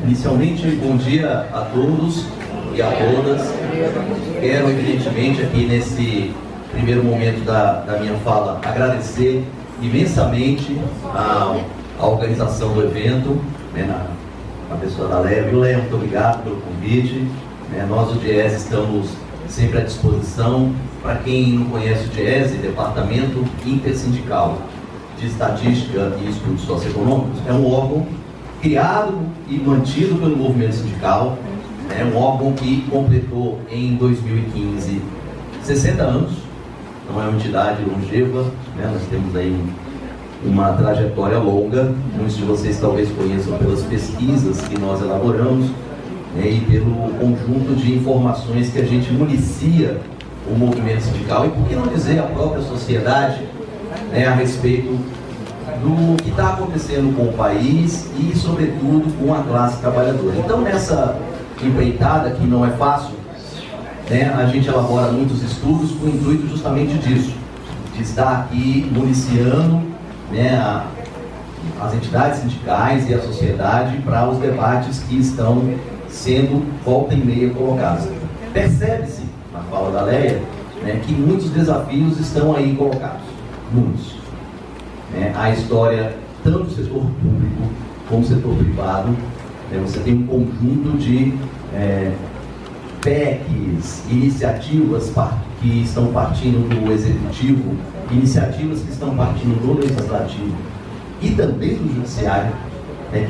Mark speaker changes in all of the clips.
Speaker 1: Inicialmente, bom dia a todos e a todas. Quero, evidentemente, aqui nesse primeiro momento da minha fala, agradecer imensamente a organização do evento, né, a pessoa da Léa. Viu, Léa? Muito obrigado pelo convite. Nós, do DIEESE, estamos sempre à disposição. Para quem não conhece o DIEESE, Departamento Intersindical de Estatística e Estudos Socioeconômicos, é um órgão criado e mantido pelo movimento sindical, um órgão que completou em 2015 60 anos, não é uma entidade longeva, nós temos aí uma trajetória longa, muitos de vocês talvez conheçam pelas pesquisas que nós elaboramos, e pelo conjunto de informações que a gente municia o movimento sindical, e por que não dizer a própria sociedade, a respeito do que está acontecendo com o país e, sobretudo, com a classe trabalhadora. Então, nessa empreitada, que não é fácil, a gente elabora muitos estudos com o intuito justamente disso, de estar aqui municiando as entidades sindicais e a sociedade para os debates que estão sendo volta e meia colocados. Percebe-se, na fala da Léa, que muitos desafios estão aí colocados, muitos. A história, tanto do setor público como do setor privado, você tem um conjunto de PECs, iniciativas que estão partindo do Executivo, iniciativas que estão partindo do Legislativo e também do Judiciário,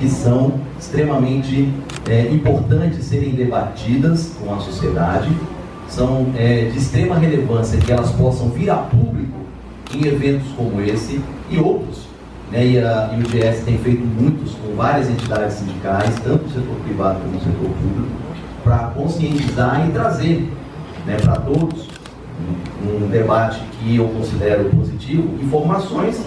Speaker 1: que são extremamente importantes serem debatidas com a sociedade, são de extrema relevância que elas possam vir a público em eventos como esse e outros, e o DIEESE tem feito muitos com várias entidades sindicais, tanto no setor privado como no setor público, para conscientizar e trazer para todos um debate que eu considero positivo, informações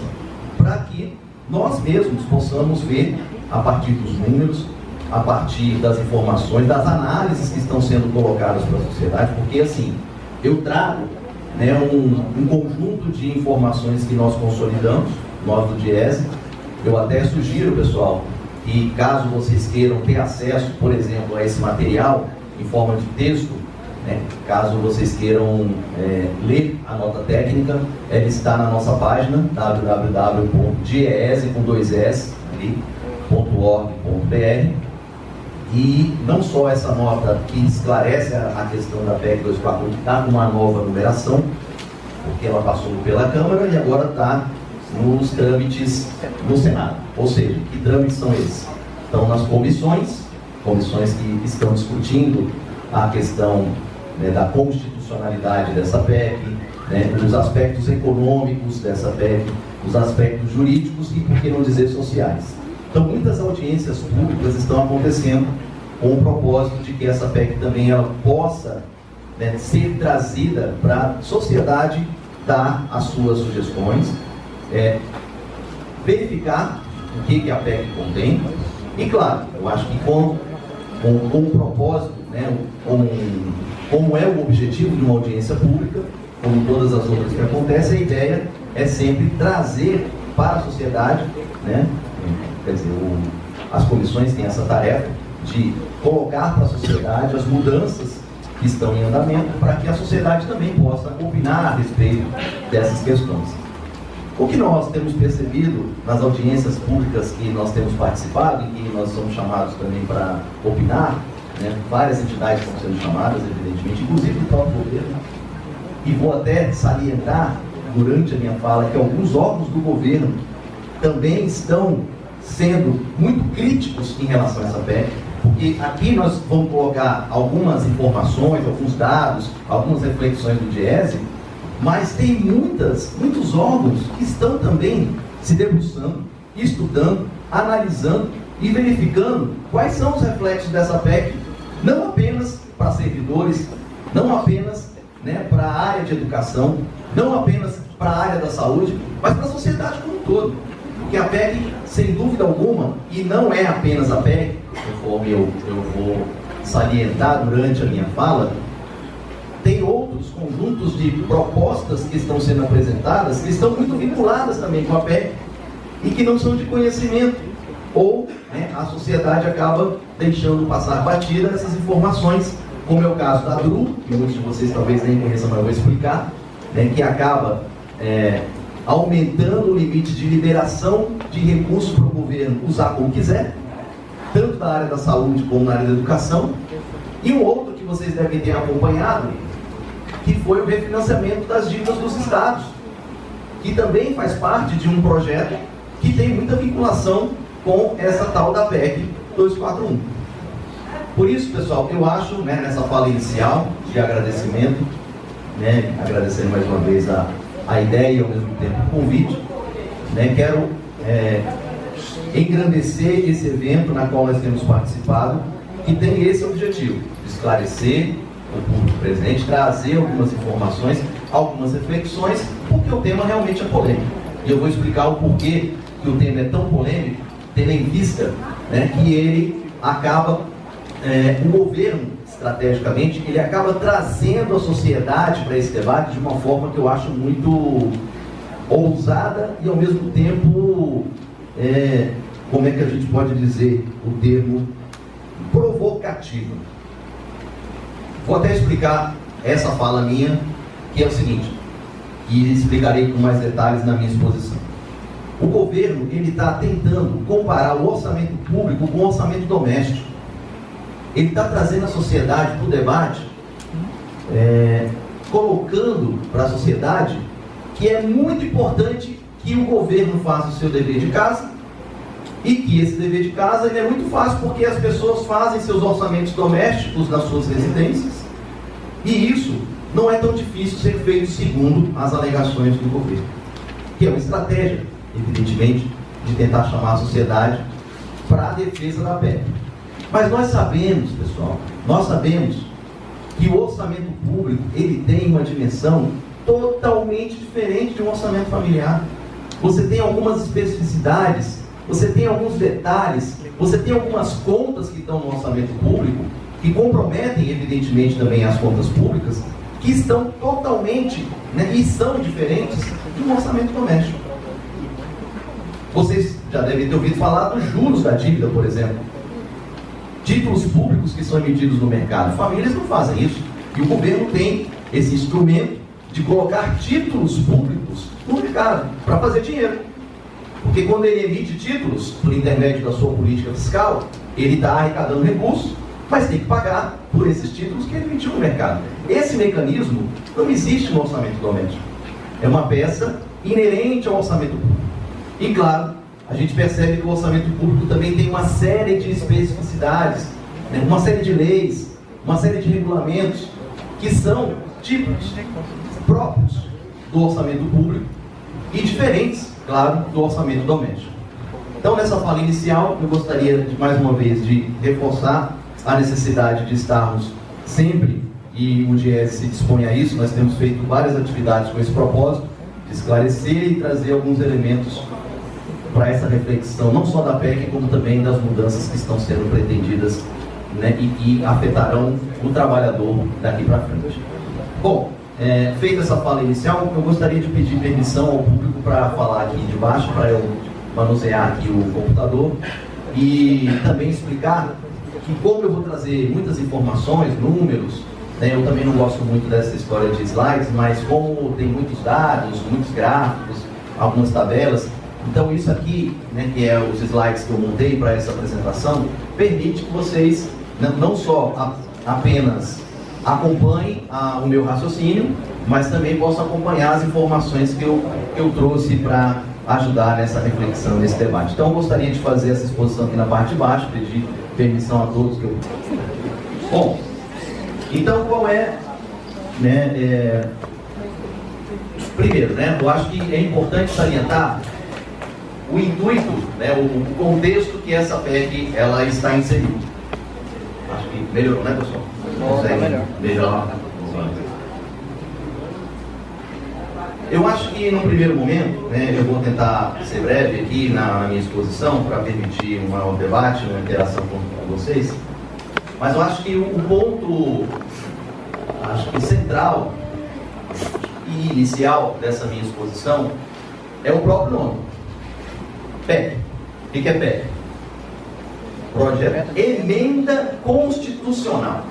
Speaker 1: para que nós mesmos possamos ver a partir dos números, a partir das informações, das análises que estão sendo colocadas para a sociedade, porque assim, eu trago um conjunto de informações que nós consolidamos, nós do DIEESE. Eu até sugiro, pessoal, que caso vocês queiram ter acesso, por exemplo, a esse material em forma de texto, caso vocês queiram ler a nota técnica, ela está na nossa página www.diese.org.br. E não só essa nota que esclarece a questão da PEC 241, que está com uma nova numeração, porque ela passou pela Câmara e agora está nos trâmites no Senado. Ou seja, que trâmites são esses? Estão nas comissões que estão discutindo a questão da constitucionalidade dessa PEC, os aspectos econômicos dessa PEC, os aspectos jurídicos e, por que não dizer, sociais. Então, muitas audiências públicas estão acontecendo com o propósito de que essa PEC também ela possa ser trazida para a sociedade dar as suas sugestões, verificar o que a PEC contém e, claro, eu acho que com o propósito, como é o objetivo de uma audiência pública, como todas as outras que acontecem, a ideia é sempre trazer para a sociedade, quer dizer, as comissões têm essa tarefa de colocar para a sociedade as mudanças que estão em andamento para que a sociedade também possa opinar a respeito dessas questões. O que nós temos percebido nas audiências públicas que nós temos participado e que nós somos chamados também para opinar, várias entidades estão sendo chamadas, evidentemente, inclusive o próprio governo, e vou até salientar durante a minha fala que alguns órgãos do governo também estão sendo muito críticos em relação a essa PEC, porque aqui nós vamos colocar algumas informações, alguns dados, algumas reflexões do DIEESE, mas tem muitos órgãos que estão também se debruçando, estudando, analisando e verificando quais são os reflexos dessa PEC, não apenas para servidores, não apenas para a área de educação, não apenas para a área da saúde, mas para a sociedade como um todo. Porque a PEC, sem dúvida alguma, e não é apenas a PEC, conforme eu vou salientar durante a minha fala, tem outros conjuntos de propostas que estão sendo apresentadas que estão muito vinculadas também com a PEC e que não são de conhecimento ou a sociedade acaba deixando passar batida essas informações, como é o caso da DRU, que muitos de vocês talvez nem conheçam, mas eu vou explicar, que acaba aumentando o limite de liberação de recursos para o governo usar como quiser, tanto na área da saúde como na área da educação. E um outro que vocês devem ter acompanhado, que foi o refinanciamento das dívidas dos estados, que também faz parte de um projeto que tem muita vinculação com essa tal da PEC 241. Por isso, pessoal, eu acho, nessa fala inicial de agradecimento, agradecendo mais uma vez a ideia e ao mesmo tempo o convite, quero engrandecer esse evento na qual nós temos participado, que tem esse objetivo, de esclarecer o público presente, trazer algumas informações, algumas reflexões, porque o tema realmente é polêmico. E eu vou explicar o porquê que o tema é tão polêmico, tendo em vista que ele acaba, o governo, estrategicamente, ele acaba trazendo a sociedade para esse debate de uma forma que eu acho muito ousada e, ao mesmo tempo, como é que a gente pode dizer o termo, provocativa. Vou até explicar essa fala minha, que é o seguinte, e explicarei com mais detalhes na minha exposição. O governo, ele está tentando comparar o orçamento público com o orçamento doméstico. Ele está trazendo a sociedade para o debate, colocando para a sociedade que é muito importante que o governo faça o seu dever de casa, e que esse dever de casa ele é muito fácil porque as pessoas fazem seus orçamentos domésticos nas suas residências, e isso não é tão difícil ser feito segundo as alegações do governo, que é uma estratégia, evidentemente, de tentar chamar a sociedade para a defesa da PEC. Mas nós sabemos, pessoal, que o orçamento público ele tem uma dimensão totalmente diferente de um orçamento familiar. Você tem algumas especificidades, você tem alguns detalhes, você tem algumas contas que estão no orçamento público, que comprometem, evidentemente, também as contas públicas, que estão totalmente, e são diferentes de um orçamento doméstico. Vocês já devem ter ouvido falar dos juros da dívida, por exemplo. Títulos públicos que são emitidos no mercado. Famílias não fazem isso. E o governo tem esse instrumento de colocar títulos públicos no mercado para fazer dinheiro. Porque quando ele emite títulos, por intermédio da sua política fiscal, ele está arrecadando recursos, mas tem que pagar por esses títulos que ele emitiu no mercado. Esse mecanismo não existe no orçamento doméstico. É uma peça inerente ao orçamento público. E claro, a gente percebe que o orçamento público também tem uma série de especificidades, uma série de leis, uma série de regulamentos que são típicos, próprios do orçamento público e diferentes, claro, do orçamento doméstico. Então, nessa fala inicial, eu gostaria, mais uma vez, de reforçar a necessidade de estarmos sempre, e o DIESE se dispõe a isso, nós temos feito várias atividades com esse propósito, de esclarecer e trazer alguns elementos para essa reflexão, não só da PEC, como também das mudanças que estão sendo pretendidas, e que afetarão o trabalhador daqui para frente. Bom, feita essa fala inicial, eu gostaria de pedir permissão ao público para falar aqui de baixo, para eu manusear aqui o computador, e também explicar que, como eu vou trazer muitas informações, números, eu também não gosto muito dessa história de slides, mas como tem muitos dados, muitos gráficos, algumas tabelas, então isso aqui, que é os slides que eu montei para essa apresentação, permite que vocês não só apenas acompanhem o meu raciocínio, mas também possam acompanhar as informações que eu trouxe para ajudar nessa reflexão, nesse debate. Então eu gostaria de fazer essa exposição aqui na parte de baixo, pedir permissão a todos que eu... Bom, então qual é... Primeiro, eu acho que é importante salientar o intuito, o contexto que essa PEC ela está inserida. Acho que melhorou, né, pessoal?
Speaker 2: Melhor.
Speaker 1: Melhor. Eu acho que no primeiro momento, eu vou tentar ser breve aqui na minha exposição para permitir um maior debate, uma interação com vocês, mas eu acho que o ponto central e inicial dessa minha exposição é o próprio nome. PEC. O que é PEC? Projeto emenda constitucional.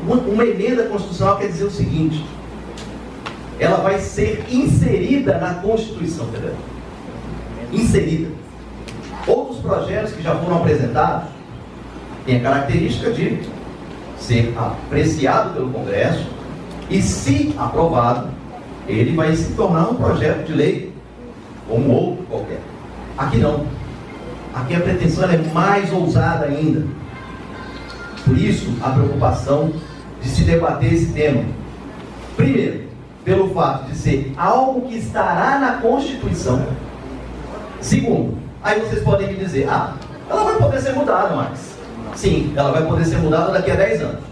Speaker 1: Uma emenda constitucional quer dizer o seguinte: ela vai ser inserida na Constituição Federal. Inserida. Outros projetos que já foram apresentados têm a característica de ser apreciado pelo Congresso e, se aprovado, ele vai se tornar um projeto de lei como outro qualquer. Aqui não. Aqui a pretensão é mais ousada ainda. Por isso, a preocupação de se debater esse tema. Primeiro, pelo fato de ser algo que estará na Constituição. Segundo, aí vocês podem me dizer, ela vai poder ser mudada, Max. Sim, ela vai poder ser mudada daqui a 10 anos.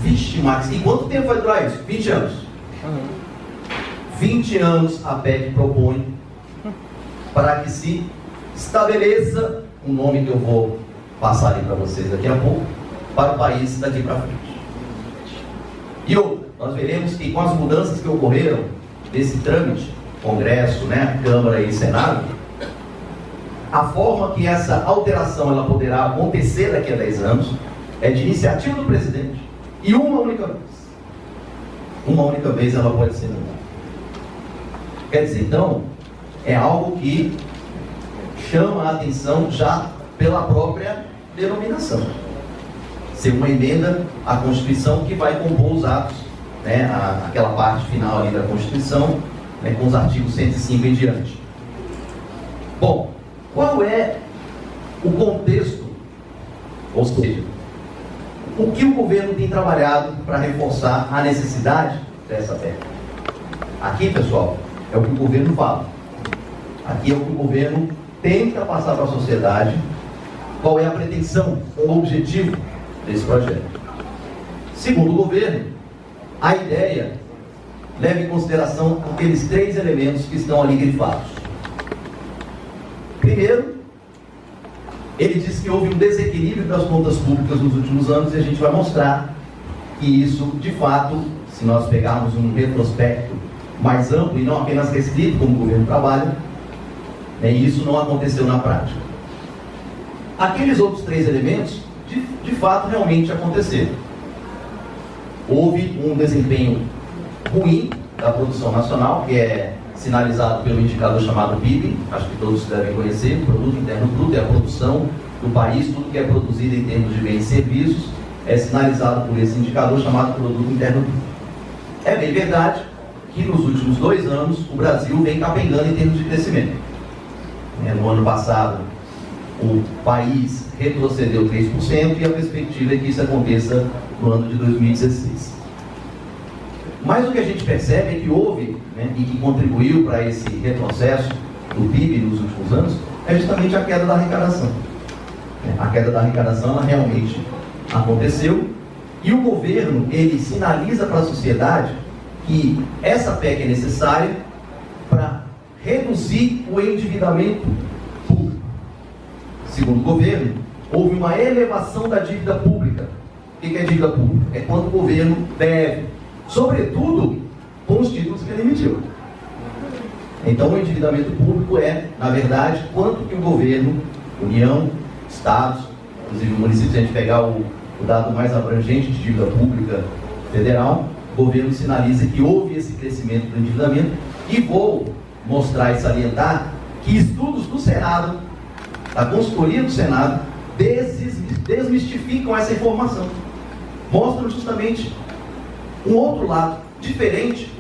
Speaker 1: Vixe, Max, e quanto tempo vai durar isso? 20 anos. 20 anos a PEC propõe para que se estabeleça um nome que eu vou passar ali para vocês daqui a pouco, para o país daqui para frente. E outra, nós veremos que com as mudanças que ocorreram nesse trâmite, Congresso, Câmara e Senado, a forma que essa alteração ela poderá acontecer daqui a 10 anos é de iniciativa do presidente, e uma única vez. Uma única vez ela pode ser mudada. Quer dizer, então, é algo que chama a atenção já pela própria denominação. Ser uma emenda à Constituição que vai compor os atos, aquela parte final ali da Constituição, com os artigos 105 em diante. Bom, qual é o contexto, ou seja, o que o governo tem trabalhado para reforçar a necessidade dessa PEC? Aqui, pessoal, é o que o governo fala. Aqui é o que o governo tenta passar para a sociedade, qual é a pretensão, o objetivo desse projeto. Segundo o governo, a ideia leva em consideração aqueles 3 elementos que estão ali grifados. Primeiro, ele diz que houve um desequilíbrio das contas públicas nos últimos anos, e a gente vai mostrar que isso, de fato, se nós pegarmos um retrospecto mais amplo e não apenas restrito, como o governo trabalha, isso não aconteceu na prática. Aqueles outros 3 elementos, de fato, realmente aconteceram. Houve um desempenho ruim da produção nacional, que é sinalizado pelo indicador chamado PIB, acho que todos devem conhecer. O Produto Interno Bruto é a produção do país, tudo que é produzido em termos de bens e serviços é sinalizado por esse indicador chamado Produto Interno Bruto. É bem verdade que nos últimos 2 anos o Brasil vem capengando em termos de crescimento. No ano passado o país retrocedeu 3% e a perspectiva é que isso aconteça no ano de 2016. Mas o que a gente percebe é que houve, e que contribuiu para esse retrocesso do PIB nos últimos anos, é justamente a queda da arrecadação. A queda da arrecadação, ela realmente aconteceu, e o governo, ele sinaliza para a sociedade que essa PEC é necessária para reduzir o endividamento público. Segundo o governo, houve uma elevação da dívida pública. O que é dívida pública? É quando o governo deve, sobretudo com os títulos que ele emitiu. Então, o endividamento público é, na verdade, quanto que o governo, União, Estados, inclusive o município, se a gente pegar o dado mais abrangente de dívida pública federal, o governo sinaliza que houve esse crescimento do endividamento, e vou mostrar e salientar que estudos do Senado, da consultoria do Senado, desmistificam essa informação. Mostram justamente um outro lado, diferente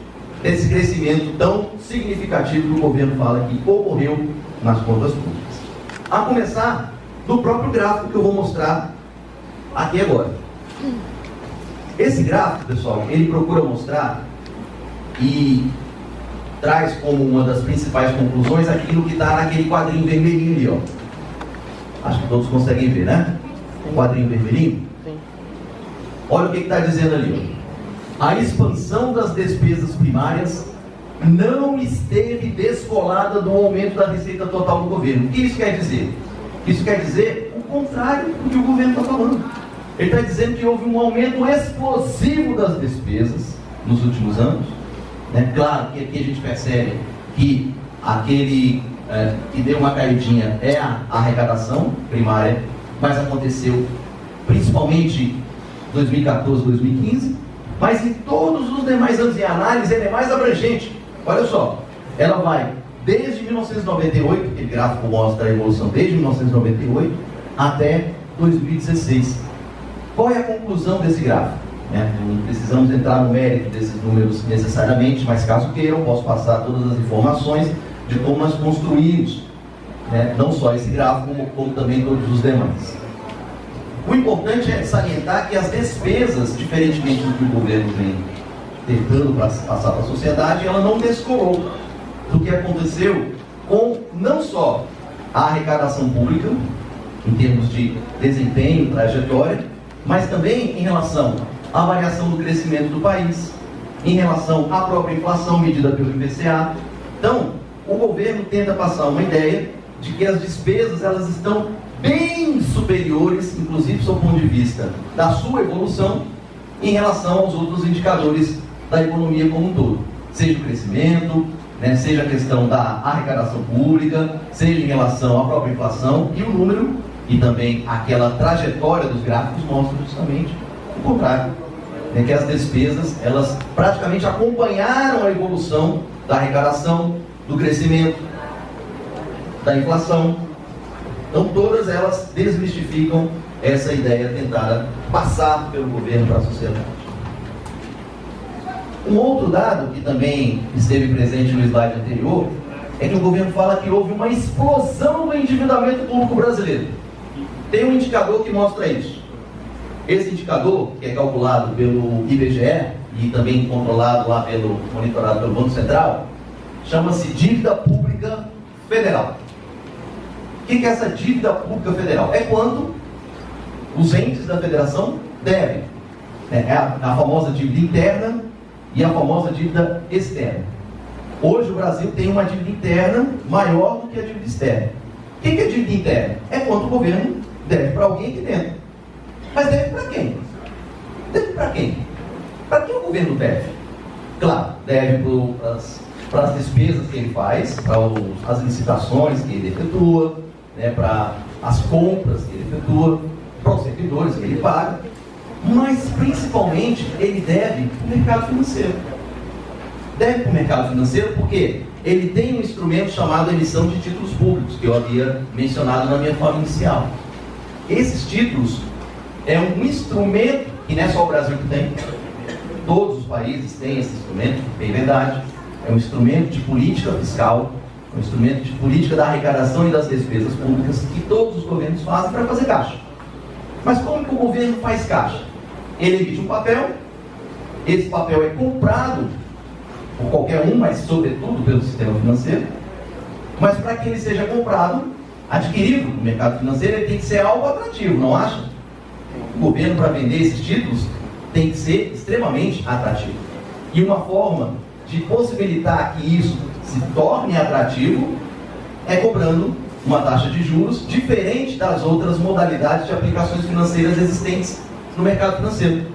Speaker 1: desse crescimento tão significativo que o governo fala que ocorreu nas contas públicas. A começar do próprio gráfico que eu vou mostrar aqui agora. Esse gráfico, pessoal, ele procura mostrar e traz como uma das principais conclusões aquilo que está naquele quadrinho vermelhinho ali, ó. Acho que todos conseguem ver, né? O quadrinho vermelhinho. Sim. Olha o que está dizendo ali, ó. A expansão das despesas primárias não esteve descolada do aumento da receita total do governo. O que isso quer dizer? Isso quer dizer o contrário do que o governo está falando. Ele está dizendo que houve um aumento explosivo das despesas nos últimos anos. Claro que aqui a gente percebe que aquele que deu uma caidinha é a arrecadação primária, mas aconteceu principalmente 2014, 2015, mas em todos os demais anos em análise ela é mais abrangente. Olha só, ela vai desde 1998, aquele gráfico mostra a evolução desde 1998 até 2016. Qual é a conclusão desse gráfico? Não precisamos entrar no mérito desses números necessariamente, mas caso queiram, posso passar todas as informações de como nós construímos, não só esse gráfico, como também todos os demais. O importante é salientar que as despesas, diferentemente do que o governo vem tentando passar para a sociedade, ela não descolou do que aconteceu com não só a arrecadação pública, em termos de desempenho, trajetória, mas também em relação à variação do crescimento do país, em relação à própria inflação medida pelo IPCA. Então, o governo tenta passar uma ideia de que as despesas elas estão bem superiores, inclusive do ponto de vista da sua evolução, em relação aos outros indicadores da economia como um todo. Seja o crescimento, seja a questão da arrecadação pública, seja em relação à própria inflação, e o número, e também aquela trajetória dos gráficos mostra justamente o contrário. Que as despesas, elas praticamente acompanharam a evolução da arrecadação, do crescimento, da inflação. Então todas elas desmistificam essa ideia tentada passar pelo governo para a sociedade. Um outro dado que também esteve presente no slide anterior é que o governo fala que houve uma explosão do endividamento público brasileiro. Tem um indicador que mostra isso. Esse indicador, que é calculado pelo IBGE e também controlado lá monitorado pelo Banco Central, chama-se dívida pública federal. O que é essa dívida pública federal? É quanto os entes da federação devem. É a famosa dívida interna e a famosa dívida externa. Hoje o Brasil tem uma dívida interna maior do que a dívida externa. O que é dívida interna? É quanto o governo deve para alguém aqui dentro. Mas deve para quem? Deve para quem? Para quem o governo deve? Claro, deve para as despesas que ele faz, para as licitações que ele efetua, para as compras que ele efetua, para os servidores que ele paga, mas principalmente ele deve para o mercado financeiro. Deve para o mercado financeiro porque ele tem um instrumento chamado emissão de títulos públicos, que eu havia mencionado na minha fala inicial. Esses títulos é um instrumento que não é só o Brasil que tem, todos os países têm esse instrumento, bem verdade. É um instrumento de política fiscal, um instrumento de política da arrecadação e das despesas públicas que todos os governos fazem para fazer caixa. Mas como que o governo faz caixa? Ele emite um papel, esse papel é comprado por qualquer um, mas sobretudo pelo sistema financeiro, mas para que ele seja comprado, adquirido no mercado financeiro, ele tem que ser algo atrativo, não acha? O governo, para vender esses títulos, tem que ser extremamente atrativo. E uma forma de possibilitar que isso se torne atrativo é cobrando uma taxa de juros diferente das outras modalidades de aplicações financeiras existentes no mercado financeiro,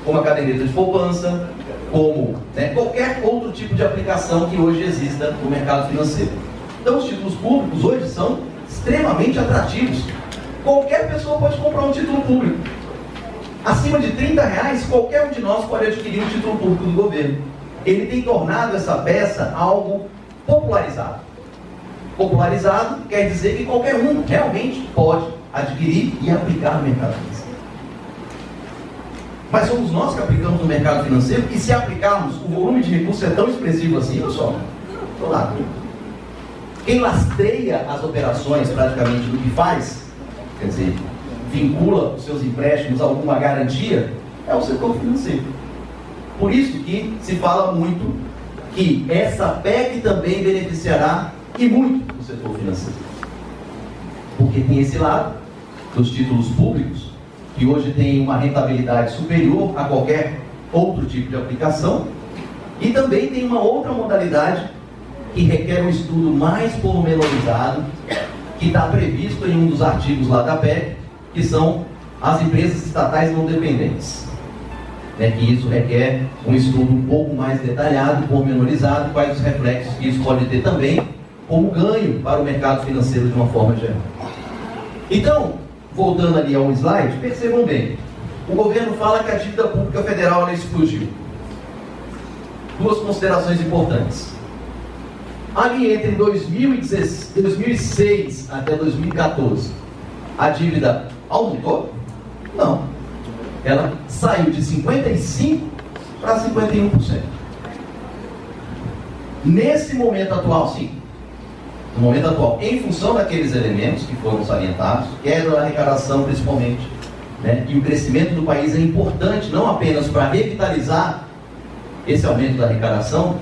Speaker 1: como a caderneta de poupança, como qualquer outro tipo de aplicação que hoje exista no mercado financeiro. Então os títulos públicos hoje são extremamente atrativos. Qualquer pessoa pode comprar um título público. Acima de R$30, qualquer um de nós pode adquirir um título público do governo. Ele tem tornado essa peça algo popularizado. Popularizado quer dizer que qualquer um realmente pode adquirir e aplicar no mercado financeiro. Mas somos nós que aplicamos no mercado financeiro, e se aplicarmos, o volume de recursos é tão expressivo assim, pessoal. Estou lá. Quem lastreia as operações praticamente do que faz, quer dizer, vincula os seus empréstimos a alguma garantia, é o setor financeiro. Por isso que se fala muito que essa PEC também beneficiará e muito o setor financeiro. Porque tem esse lado dos títulos públicos, que hoje tem uma rentabilidade superior a qualquer outro tipo de aplicação, e também tem uma outra modalidade que requer um estudo mais pormenorizado, que está previsto em um dos artigos lá da PEC, que são as empresas estatais não dependentes. Que isso requer um estudo um pouco mais detalhado, pormenorizado, quais os reflexos que isso pode ter também como ganho para o mercado financeiro de uma forma geral. Então, voltando ali ao slide, percebam bem, o governo fala que a dívida pública federal ela explodiu. Duas considerações importantes. Ali entre 2006 até 2014, a dívida aumentou? Não. Ela saiu de 55% para 51%. Nesse momento atual, sim. No momento atual, em função daqueles elementos que foram salientados, queda da arrecadação principalmente, né? E o crescimento do país é importante, não apenas para revitalizar esse aumento da arrecadação,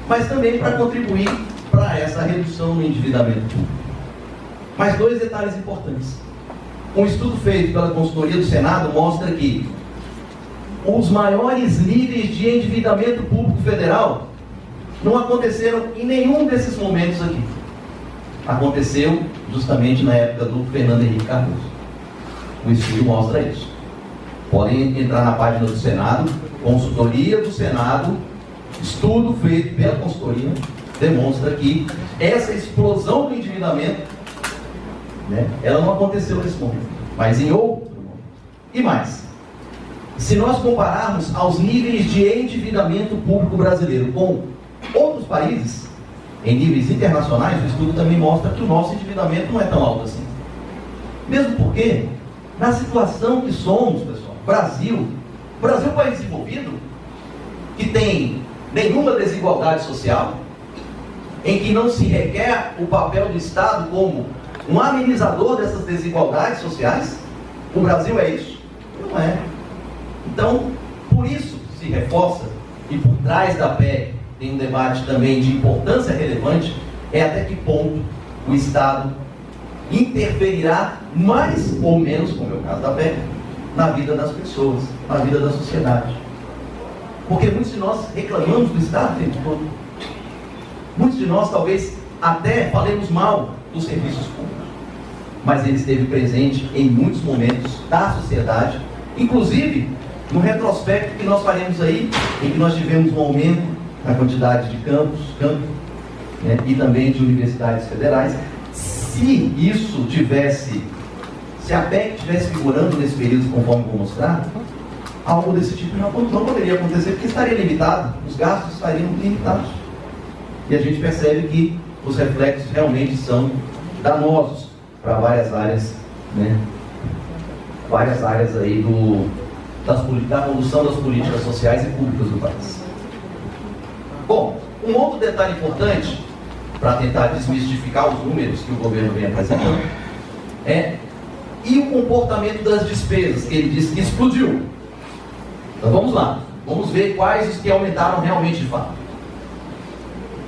Speaker 1: mas também para contribuir para essa redução no endividamento público. Mas dois detalhes importantes. Um estudo feito pela consultoria do Senado mostra que os maiores níveis de endividamento público federal não aconteceram em nenhum desses momentos aqui. Aconteceu justamente na época do Fernando Henrique Cardoso. O estudo mostra isso. Podem entrar na página do Senado, consultoria do Senado, estudo feito pela consultoria, demonstra que essa explosão do endividamento, né, ela não aconteceu nesse momento, mas em outro momento. E mais, se nós compararmos aos níveis de endividamento público brasileiro com outros países, em níveis internacionais, o estudo também mostra que o nosso endividamento não é tão alto assim. Mesmo porque, na situação que somos, pessoal, Brasil é um país desenvolvido, que tem nenhuma desigualdade social, em que não se requer o papel do Estado como um amenizador dessas desigualdades sociais. O Brasil é isso? Não é. Então, por isso se reforça, e por trás da PEC tem um debate também de importância relevante, é até que ponto o Estado interferirá mais ou menos, como é o caso da PEC, na vida das pessoas, na vida da sociedade. Porque muitos de nós reclamamos do Estado o tempo todo. Muitos de nós talvez até falemos mal dos serviços públicos, mas ele esteve presente em muitos momentos da sociedade, inclusive no retrospecto que nós faremos aí, em que nós tivemos um aumento na quantidade de campos, né, e também de universidades federais. Se isso tivesse, se a PEC estivesse figurando nesse período, conforme vou mostrar, algo desse tipo não poderia acontecer, porque estaria limitado, os gastos estariam limitados. E a gente percebe que os reflexos realmente são danosos para várias áreas, né? Várias áreas aí da condução das políticas sociais e públicas do país. Bom, um outro detalhe importante, para tentar desmistificar os números que o governo vem apresentando, e o comportamento das despesas, que ele disse que explodiu. Então vamos lá, vamos ver quais os que aumentaram realmente de fato.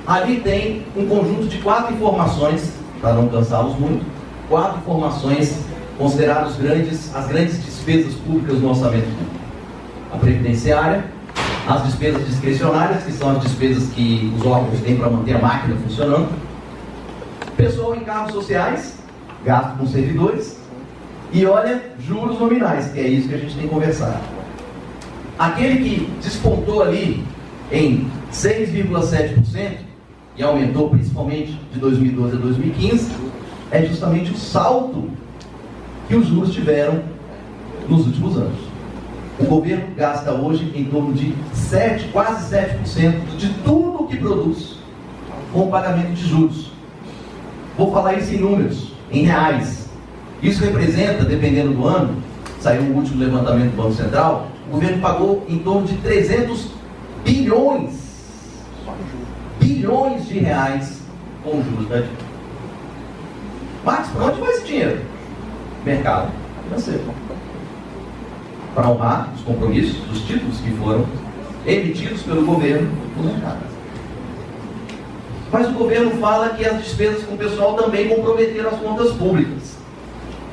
Speaker 1: Ali tem um conjunto de 4 informações, para não cansá-los muito, 4 informações consideradas as grandes despesas públicas no orçamento público. A previdenciária, as despesas discricionárias, que são as despesas que os órgãos têm para manter a máquina funcionando, pessoal em cargos sociais, gasto com servidores, e olha, juros nominais, que é isso que a gente tem conversado. Aquele que despontou ali em 6,7%, e aumentou principalmente de 2012 a 2015, é justamente o salto que os juros tiveram nos últimos anos. O governo gasta hoje em torno de quase 7% de tudo o que produz com pagamento de juros. Vou falar isso em números, em reais. Isso representa, dependendo do ano, saiu o último levantamento do Banco Central, o governo pagou em torno de 300 bilhões de reais com juros da dívida. Mas para onde vai esse dinheiro? Mercado financeiro. Para honrar os compromissos dos títulos que foram emitidos pelo governo no mercado. Mas o governo fala que as despesas com o pessoal também comprometeram as contas públicas.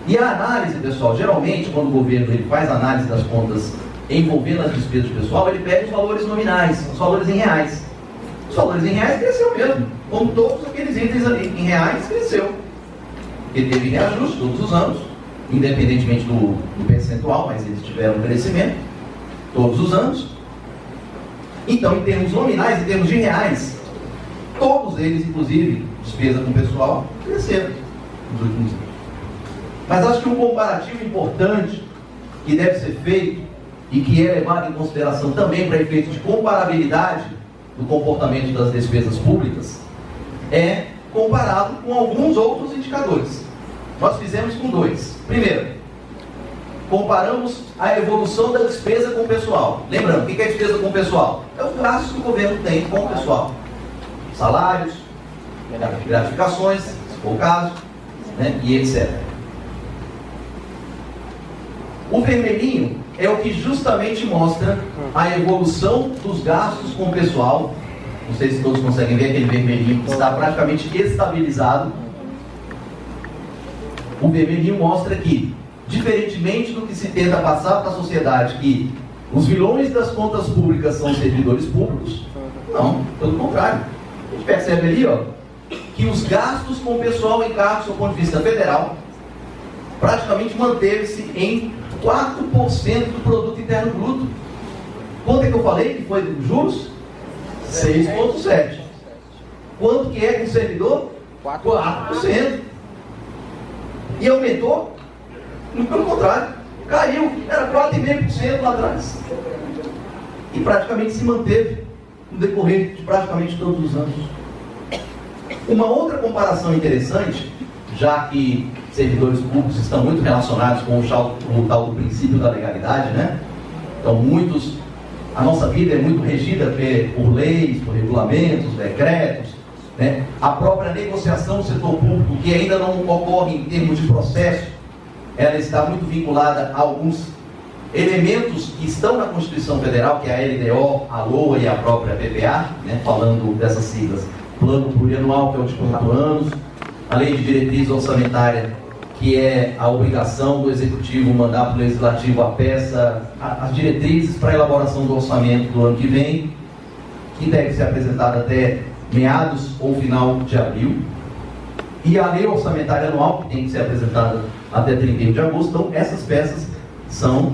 Speaker 1: E a análise, pessoal, geralmente quando o governo ele faz análise das contas envolvendo as despesas do pessoal, ele pega os valores nominais, os valores em reais. Os valores em reais cresceu mesmo, como todos aqueles itens ali em reais cresceu. Ele teve reajuste todos os anos, independentemente do percentual, mas eles tiveram um crescimento todos os anos. Então, em termos nominais, em termos de reais, todos eles, inclusive, despesa com pessoal, cresceram nos últimos anos. Mas acho que um comparativo importante que deve ser feito e que é levado em consideração também para efeito de comparabilidade do comportamento das despesas públicas é comparado com alguns outros indicadores. Nós fizemos com dois. Primeiro, comparamos a evolução da despesa com o pessoal. Lembrando, o que é despesa com o pessoal? É os gastos que o governo tem com o pessoal. Salários, gratificações, se for o caso, né, e etc. O vermelhinho é o que justamente mostra a evolução dos gastos com o pessoal. Não sei se todos conseguem ver aquele vermelhinho que está praticamente estabilizado. O vermelhinho mostra que, diferentemente do que se tenta passar para a sociedade, que os vilões das contas públicas são os servidores públicos, não, pelo contrário. A gente percebe ali, ó, que os gastos com o pessoal em cargos do ponto de vista federal praticamente manteve-se em 4% do produto interno bruto. Quanto é que eu falei que foi dos juros? 6,7%. Quanto que é com o servidor? 4%. E aumentou? Pelo contrário, caiu. Era 4,5% lá atrás. E praticamente se manteve no decorrer de praticamente todos os anos. Uma outra comparação interessante, já que servidores públicos estão muito relacionados com o tal do princípio da legalidade, né? Então, a nossa vida é muito regida por leis, por regulamentos, decretos, né? A própria negociação do setor público, que ainda não ocorre em termos de processo, ela está muito vinculada a alguns elementos que estão na Constituição Federal, que é a LDO, a LOA e a própria PPA, né? Falando dessas siglas, Plano Plurianual, que é o de 4 anos, a Lei de Diretriz Orçamentária, que é a obrigação do Executivo mandar para o Legislativo a peça, as diretrizes para a elaboração do orçamento do ano que vem, que deve ser apresentada até meados ou final de abril, e a Lei Orçamentária Anual, que tem que ser apresentada até 31 de agosto. Então, essas peças são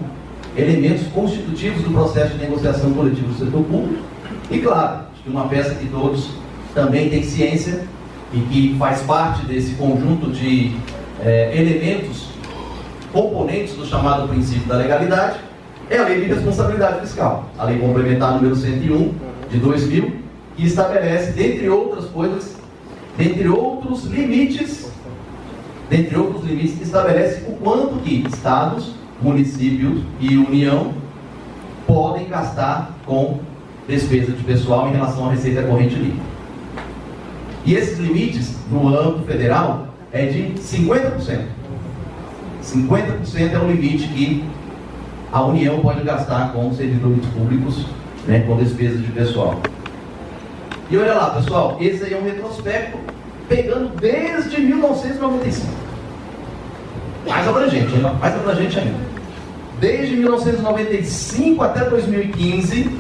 Speaker 1: elementos constitutivos do processo de negociação coletiva do setor público, e claro, acho que uma peça que todos também têm ciência e que faz parte desse conjunto de elementos, componentes do chamado princípio da legalidade, é a Lei de Responsabilidade Fiscal, a Lei Complementar número 101 de 2000, que estabelece, dentre outras coisas, dentre outros limites, estabelece o quanto que estados, municípios e União podem gastar com despesa de pessoal em relação à receita corrente líquida. E esses limites, no âmbito federal, é de 50%. 50% é o limite que a União pode gastar com servidores públicos, né, com despesa de pessoal. E olha lá, pessoal, esse aí é um retrospecto pegando desde 1995. Mais abrangente ainda. Desde 1995 até 2015,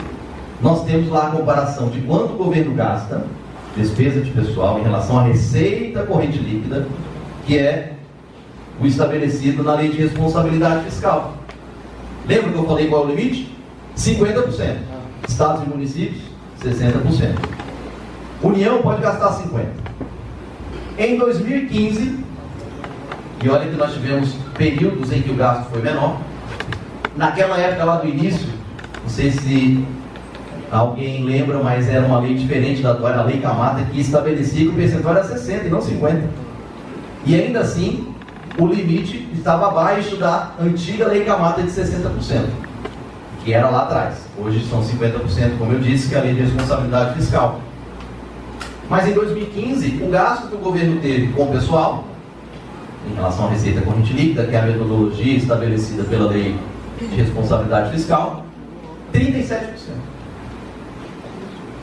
Speaker 1: nós temos lá a comparação de quanto o governo gasta, despesa de pessoal, em relação à receita corrente líquida, que é o estabelecido na Lei de Responsabilidade Fiscal. Lembra que eu falei qual é o limite? 50%. Estados e municípios, 60%. União pode gastar 50%. Em 2015, e olha que nós tivemos períodos em que o gasto foi menor, naquela época lá do início, não sei se alguém lembra, mas era uma lei diferente da atual, a Lei Camata, que estabelecia que o percentual era 60% e não 50%. E ainda assim, o limite estava abaixo da antiga Lei Camata de 60%, que era lá atrás. Hoje são 50%, como eu disse, que é a Lei de Responsabilidade Fiscal. Mas em 2015, o gasto que o governo teve com o pessoal, em relação à receita corrente líquida, que é a metodologia estabelecida pela Lei de Responsabilidade Fiscal, 37%.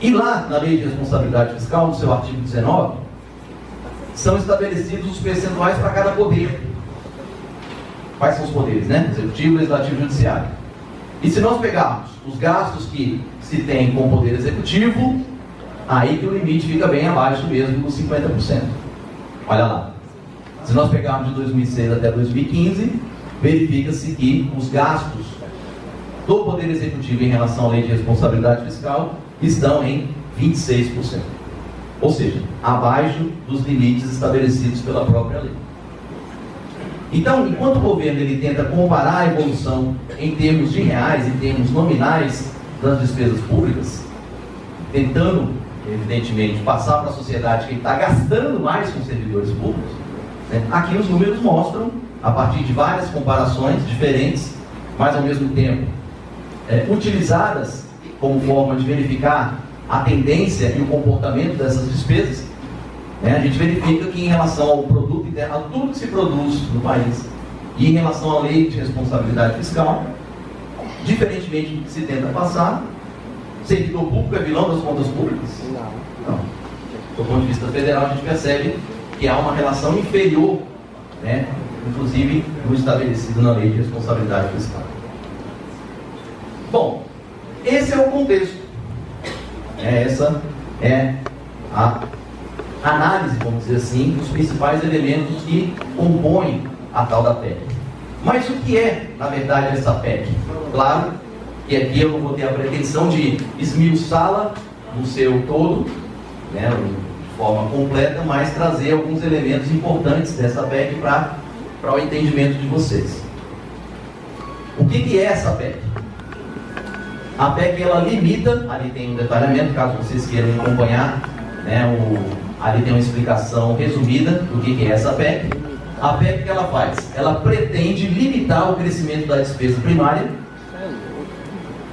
Speaker 1: E lá, na Lei de Responsabilidade Fiscal, no seu artigo 19, são estabelecidos os percentuais para cada poder. Quais são os poderes, né? Executivo, Legislativo e Judiciário. E se nós pegarmos os gastos que se tem com o Poder Executivo, aí que o limite fica bem abaixo mesmo dos 50%. Olha lá. Se nós pegarmos de 2006 até 2015, verifica-se que os gastos do Poder Executivo em relação à Lei de Responsabilidade Fiscal estão em 26%. ou seja, abaixo dos limites estabelecidos pela própria lei. Então, enquanto o governo ele tenta comparar a evolução em termos de reais, em termos nominais das despesas públicas, tentando, evidentemente, passar para a sociedade que ele está gastando mais com servidores públicos, né? Aqui os números mostram, a partir de várias comparações diferentes, mas ao mesmo tempo utilizadas como forma de verificar a tendência e o comportamento dessas despesas, né? A gente verifica que em relação ao produto interno, a tudo que se produz no país, e em relação à lei de responsabilidade fiscal, diferentemente do que se tenta passar, servidor público é vilão das contas públicas? Não. Do ponto de vista federal, a gente percebe que há uma relação inferior, né? Inclusive no estabelecido na lei de responsabilidade fiscal. Bom, esse é o contexto. Essa é a análise, vamos dizer assim, dos principais elementos que compõem a tal da PEC. Mas o que é, na verdade, essa PEC? Claro que aqui eu não vou ter a pretensão de esmiuçá-la no seu todo, né, de forma completa, mas trazer alguns elementos importantes dessa PEC para o entendimento de vocês. O que é essa PEC? A PEC, ela limita, ali tem um detalhamento, caso vocês queiram acompanhar, né, ali tem uma explicação resumida do que é essa PEC. A PEC que ela faz? Ela pretende limitar o crescimento da despesa primária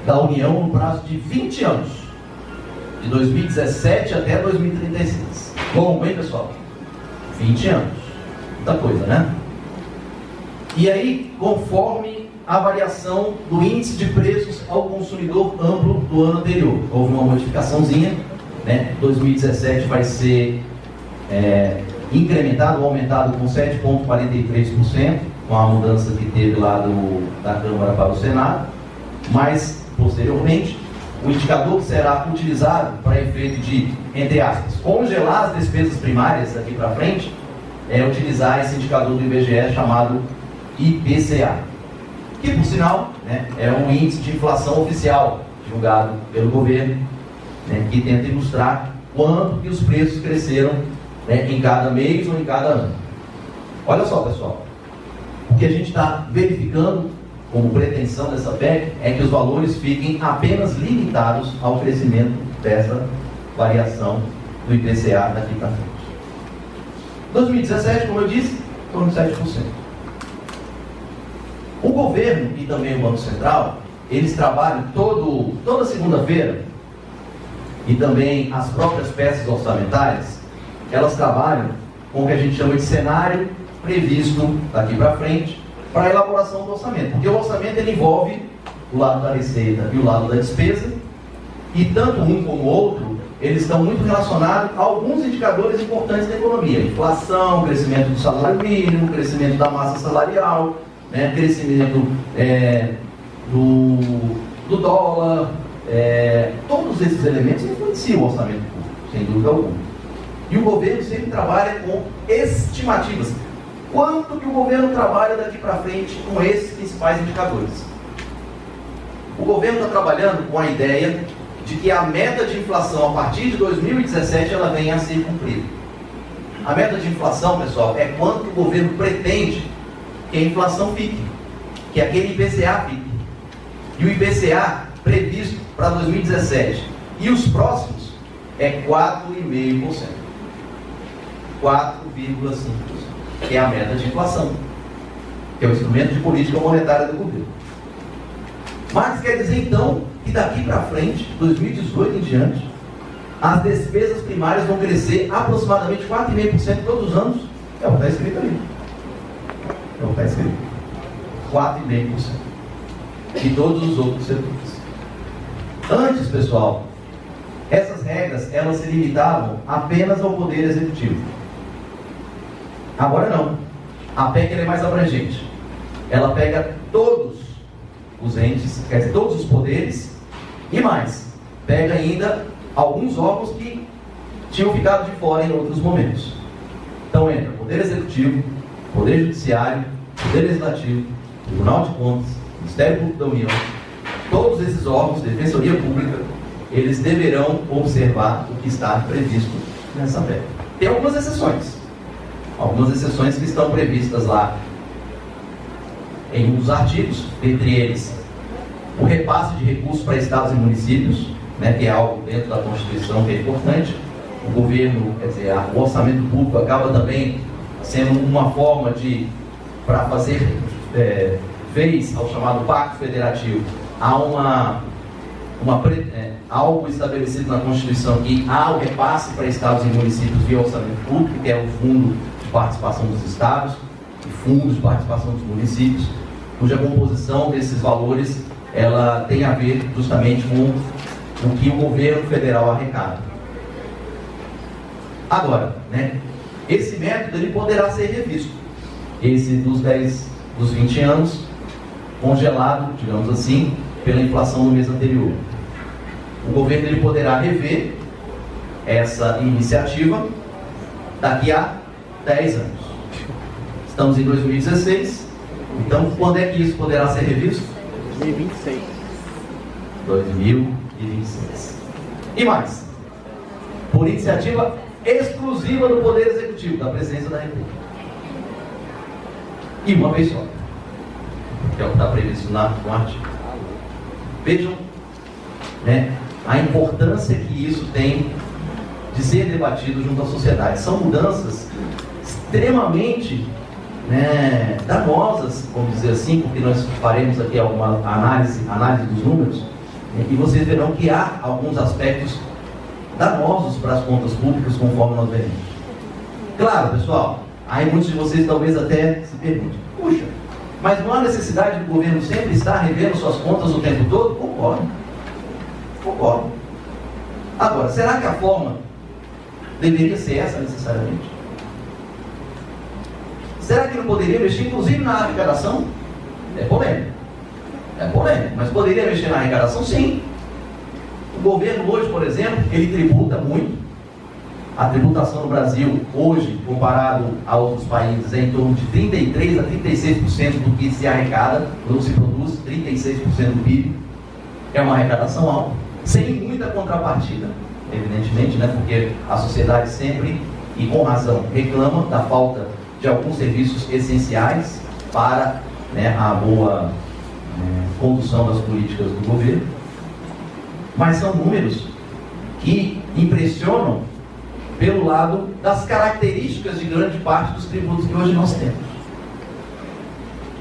Speaker 1: da União no prazo de 20 anos, de 2017 até 2036. Longo, hein, pessoal? 20 anos. Muita coisa, né? E aí, conforme a variação do índice de preços ao consumidor amplo do ano anterior. Houve uma modificaçãozinha, né? 2017 vai ser incrementado ou aumentado com 7,43%, com a mudança que teve lá da Câmara para o Senado, mas, posteriormente, o indicador que será utilizado para efeito de, entre aspas, congelar as despesas primárias daqui para frente, é utilizar esse indicador do IBGE chamado IPCA, que, por sinal, né, é um índice de inflação oficial divulgado pelo governo, né, que tenta ilustrar quanto que os preços cresceram, né, em cada mês ou em cada ano. Olha só, pessoal, o que a gente está verificando como pretensão dessa PEC é que os valores fiquem apenas limitados ao crescimento dessa variação do IPCA daqui para frente. 2017, como eu disse, em torno de 7%. O governo e também o Banco Central, eles trabalham toda segunda-feira, e também as próprias peças orçamentárias, elas trabalham com o que a gente chama de cenário previsto daqui para frente, para a elaboração do orçamento. Porque o orçamento ele envolve o lado da receita e o lado da despesa, e tanto um como o outro, eles estão muito relacionados a alguns indicadores importantes da economia. Inflação, crescimento do salário mínimo, crescimento da massa salarial, né, crescimento do dólar, todos esses elementos influenciam o orçamento público, sem dúvida alguma. E o governo sempre trabalha com estimativas. Quanto que o governo trabalha daqui para frente com esses principais indicadores? O governo está trabalhando com a ideia de que a meta de inflação a partir de 2017 ela venha a ser cumprida. A meta de inflação, pessoal, é quanto o governo pretende que a inflação fique, que aquele IPCA fique. E o IPCA previsto para 2017 e os próximos é 4,5%. 4,5%, que é a meta de inflação, que é o instrumento de política monetária do governo. Mas quer dizer então que daqui para frente, 2018 em diante, as despesas primárias vão crescer aproximadamente 4,5% todos os anos? É o que está escrito ali. É o que está escrito. 4,5%. E todos os outros setores. Antes, pessoal, essas regras, elas se limitavam apenas ao poder executivo. Agora não. A PEC é mais abrangente. Ela pega todos os entes, quer dizer, todos os poderes, e mais, pega ainda alguns órgãos que tinham ficado de fora em outros momentos. Então entra Poder Executivo, Poder Judiciário, Poder Legislativo, Tribunal de Contas, Ministério Público da União. Todos esses órgãos, Defensoria Pública, eles deverão observar o que está previsto nessa PEC. Tem algumas exceções. Algumas exceções que estão previstas lá em um dos artigos, entre eles o repasse de recursos para estados e municípios, né, que é algo dentro da Constituição que é importante. O governo, quer dizer, o orçamento público acaba também sendo uma forma para fazer vez ao chamado Pacto Federativo. Há algo estabelecido na Constituição que há o repasse para estados e municípios via orçamento público, que é o Fundo de Participação dos Estados e Fundo de Participação dos Municípios, cuja composição desses valores ela tem a ver justamente com o que o governo federal arrecada. Agora, né, esse método ele poderá ser revisto. Esse dos 20 anos, congelado, digamos assim, pela inflação no mês anterior. O governo ele poderá rever essa iniciativa daqui a 10 anos. Estamos em 2016, então quando é que isso poderá ser revisto?
Speaker 2: 2026.
Speaker 1: 2026. E mais, por iniciativa exclusiva do Poder Executivo, da Presidência da República. E uma vez só, que é o que está previsto no artigo. Vejam, né, a importância que isso tem de ser debatido junto à sociedade. São mudanças extremamente, né, danosas, vamos dizer assim, porque nós faremos aqui alguma análise dos números, né, e vocês verão que há alguns aspectos danosos para as contas públicas, conforme nós veremos. Claro, pessoal, aí muitos de vocês talvez até se perguntem, puxa, mas não há necessidade do governo sempre estar revendo suas contas o tempo todo? Concordo. Concordo. Agora, será que a forma deveria ser essa necessariamente? Será que não poderia mexer, inclusive, na arrecadação? É polêmico. É polêmico, mas poderia mexer na arrecadação? Sim. O governo hoje, por exemplo, ele tributa muito. A tributação no Brasil, hoje, comparado a outros países, é em torno de 33% a 36% do que se arrecada, ou se produz, 36% do PIB. É uma arrecadação alta, sem muita contrapartida, evidentemente, né? Porque a sociedade sempre, e com razão, reclama da falta de alguns serviços essenciais para, né, a boa condução das políticas do governo. Mas são números que impressionam pelo lado das características de grande parte dos tributos que hoje nós temos.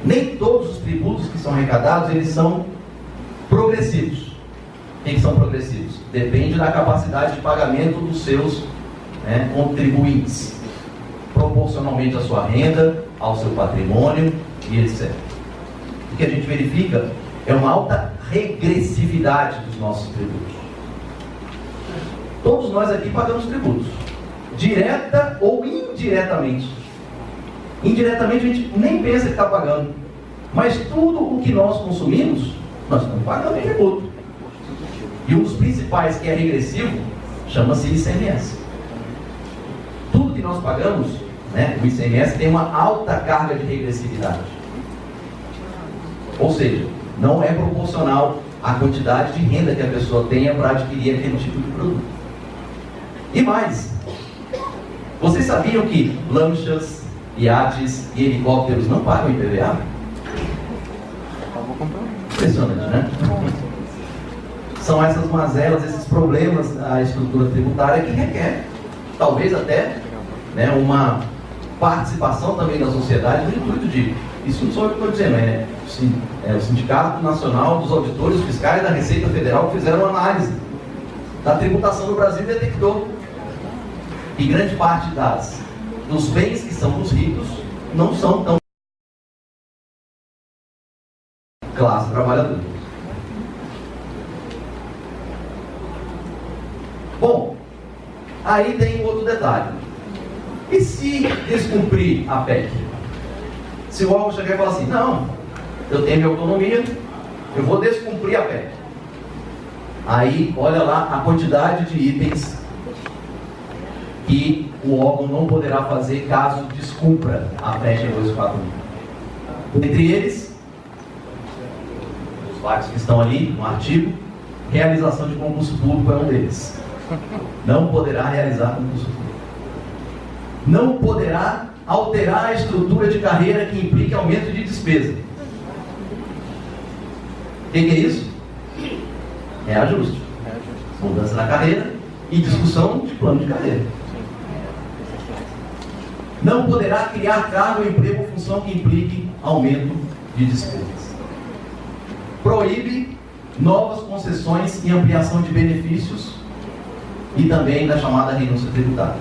Speaker 1: Nem todos os tributos que são arrecadados, eles são progressivos. Quem são progressivos? Depende da capacidade de pagamento dos seus, né, contribuintes, proporcionalmente à sua renda, ao seu patrimônio e etc. O que a gente verifica é uma alta regressividade dos nossos tributos. Todos nós aqui pagamos tributos, direta ou indiretamente. Indiretamente a gente nem pensa que está pagando, mas tudo o que nós consumimos, nós estamos pagando tributo. E um dos principais, que é regressivo, chama-se ICMS. Tudo que nós pagamos, né, o ICMS tem uma alta carga de regressividade. Ou seja, não é proporcional à quantidade de renda que a pessoa tenha para adquirir aquele tipo de produto. E mais, vocês sabiam que lanchas, iates e helicópteros não pagam IPVA? Impressionante, né? São essas mazelas, esses problemas da estrutura tributária que requer, talvez até, né, uma participação também da sociedade no intuito de, isso não sou eu que estou dizendo, é o Sindicato Nacional dos Auditores Fiscais da Receita Federal que fizeram uma análise da tributação no Brasil e detectou que grande parte dos bens que são dos ricos não são tão classe trabalhadora. Bom, aí tem um outro detalhe. E se descumprir a PEC? Se o órgão chegar e falar assim, não, eu tenho minha autonomia, eu vou descumprir a PEC. Aí, olha lá a quantidade de itens que o órgão não poderá fazer caso descumpra a PEC 241. Entre eles, os vários que estão ali no artigo, realização de concurso público é um deles. Não poderá realizar concurso público. não poderá alterar a estrutura de carreira que implique aumento de despesa. O que é isso? É ajuste. Mudança na carreira e discussão de plano de carreira. Não poderá criar cargo, emprego ou função que implique aumento de despesas. Proíbe novas concessões e ampliação de benefícios e também da chamada renúncia tributária.